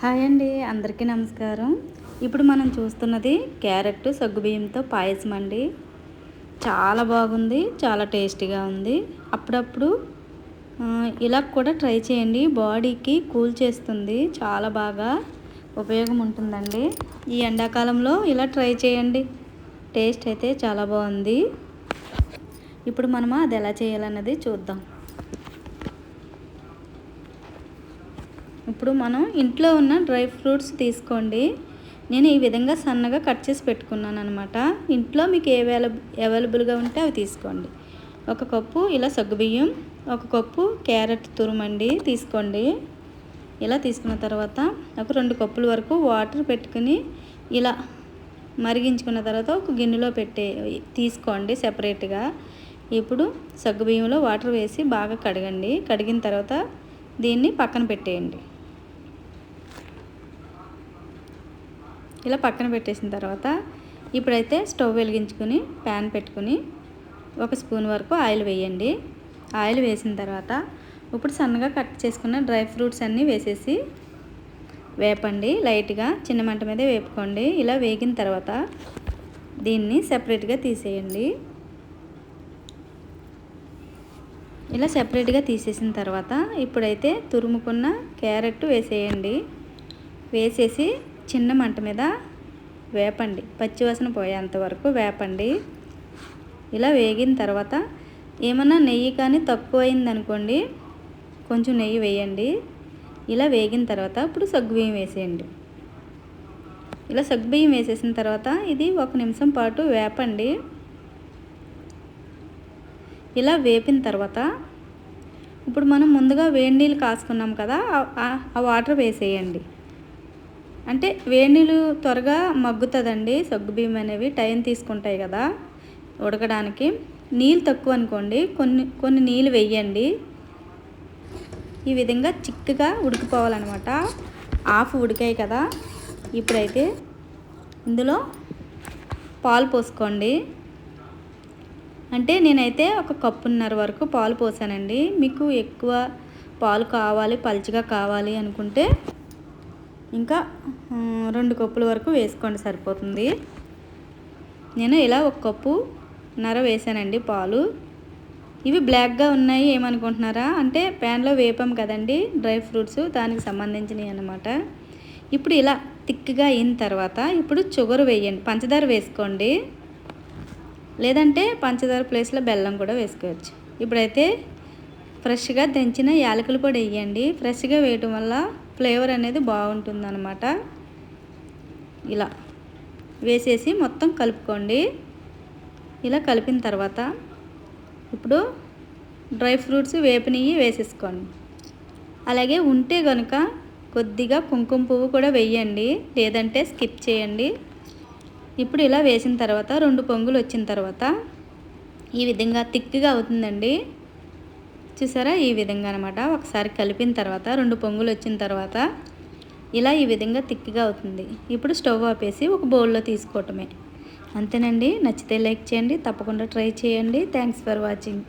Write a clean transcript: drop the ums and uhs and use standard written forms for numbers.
Hi అండి, అందరికీ నమస్కారం. ఇప్పుడు మనం చూస్తున్నది క్యారెట్ సగ్గుబియ్యంతో పాయసం అండి. చాలా బాగుంది, చాలా టేస్టీగా ఉంది. అప్పుడప్పుడు ఇలా కూడా ట్రై చేయండి. బాడీకి కూల్ చేస్తుంది, చాలా బాగా ఉపయోగం ఉంటుందండి. ఈ ఎండాకాలంలో ఇలా ట్రై చేయండి. టేస్ట్ అయితే చాలా బాగుంది. ఇప్పుడు మనం అది ఎలా చేయాలన్నది చూద్దాం. ఇప్పుడు మనం ఇంట్లో ఉన్న డ్రై ఫ్రూట్స్ తీసుకోండి. నేను ఈ విధంగా సన్నగా కట్ చేసి పెట్టుకున్నాను అనమాట. ఇంట్లో మీకు అవైలబుల్గా ఉంటే అవి తీసుకోండి. ఒక కప్పు ఇలా సగ్గుబియ్యం, ఒక కప్పు క్యారెట్ తురుమండి తీసుకోండి. ఇలా తీసుకున్న తర్వాత ఒక 2 కప్పుల వరకు వాటర్ పెట్టుకుని ఇలా మరిగించుకున్న తర్వాత ఒక గిన్నెలో తీసుకోండి సెపరేట్గా. ఇప్పుడు సగ్గుబియ్యంలో వాటర్ వేసి బాగా కడగండి. కడిగిన తర్వాత దీన్ని పక్కన పెట్టేయండి. ఇలా పక్కన పెట్టేసిన తర్వాత ఇప్పుడైతే స్టవ్ వెలిగించుకొని ప్యాన్ పెట్టుకుని 1 స్పూన్ వరకు ఆయిల్ వేయండి. ఆయిల్ వేసిన తర్వాత ఇప్పుడు సన్నగా కట్ చేసుకున్న డ్రై ఫ్రూట్స్ అన్నీ వేసేసి వేపండి. లైట్గా చిన్న మంట మీద వేపుకోండి. ఇలా వేగిన తర్వాత దీన్ని సెపరేట్గా తీసేయండి. ఇలా సెపరేట్గా తీసేసిన తర్వాత ఇప్పుడైతే తురుముకున్న క్యారెట్ వేసేయండి. వేసేసి చిన్న మంట మీద వేపండి, పచ్చివాసన పోయేంత వరకు వేపండి. ఇలా వేగిన తర్వాత ఏమన్నా నెయ్యి కానీ తక్కువైందనుకోండి, కొంచెం నెయ్యి వేయండి. ఇలా వేగిన తర్వాత ఇప్పుడు సగ్గుబియ్యం వేసేయండి. ఇలా సగ్గుబియ్యం వేసేసిన తర్వాత ఇది 1 నిమిషం పాటు వేపండి. ఇలా వేపిన తర్వాత ఇప్పుడు మనం ముందుగా వేడి నీళ్ళు కాసుకున్నాం కదా, ఆ వాటర్ వేసేయండి. అంటే వేడి నీళ్ళు త్వరగా మగ్గుతుందండి. సగ్గుబియ్యం అనేవి టైం తీసుకుంటాయి కదా ఉడకడానికి. నీళ్ళు తక్కువ అనుకోండి, కొన్ని నీళ్ళు వేయండి. ఈ విధంగా చిక్కగా ఉడికిపోవాలన్నమాట. హాఫ్ ఉడికాయి కదా, ఇప్పుడైతే ఇందులో పాలు పోసుకోండి. అంటే నేనైతే 1 కప్పున్నర వరకు పాలు పోసానండి. మీకు ఎక్కువ పాలు కావాలి, పలుచగా కావాలి అనుకుంటే ఇంకా 2 కప్పుల వరకు వేసుకోండి, సరిపోతుంది. నేను ఇలా 1 కప్పున్నర వేసానండి పాలు. ఇవి బ్లాక్గా ఉన్నాయి ఏమనుకుంటున్నారా? అంటే ప్యాన్లో వేపాం కదండి డ్రై ఫ్రూట్స్, దానికి సంబంధించినవి అన్నమాట. ఇప్పుడు ఇలా థిక్గా అయిన తర్వాత ఇప్పుడు షుగర్ వేయండి, పంచదార వేసుకోండి. లేదంటే పంచదార ప్లేస్లో బెల్లం కూడా వేసుకోవచ్చు. ఇప్పుడైతే ఫ్రెష్గా దంచిన యాలకుల పొడి వేయండి. ఫ్రెష్గా వేయటం వల్ల ఫ్లేవర్ అనేది బాగుంటుందన్నమాట. ఇలా వేసేసి మొత్తం కలుపుకోండి. ఇలా కలిపిన తర్వాత ఇప్పుడు డ్రై ఫ్రూట్స్ వేపినవి వేసేసుకోండి. అలాగే ఉంటే కనుక కొద్దిగా కుంకుమ పువ్వు కూడా వేయండి, లేదంటే స్కిప్ చేయండి. ఇప్పుడు ఇలా వేసిన తర్వాత 2 పొంగులు వచ్చిన తర్వాత ఈ విధంగా థిక్గా అవుతుందండి. చూసారా, ఈ విధంగా అనమాట. ఒకసారి కలిపిన తర్వాత 2 పొంగులు వచ్చిన తర్వాత ఇలా ఈ విధంగా థిక్గా అవుతుంది. ఇప్పుడు స్టవ్ ఆపేసి ఒక బౌల్లో తీసుకోవటమే. అంతేనండి. నచ్చితే లైక్ చేయండి, తప్పకుండా ట్రై చేయండి. Thanks for watching.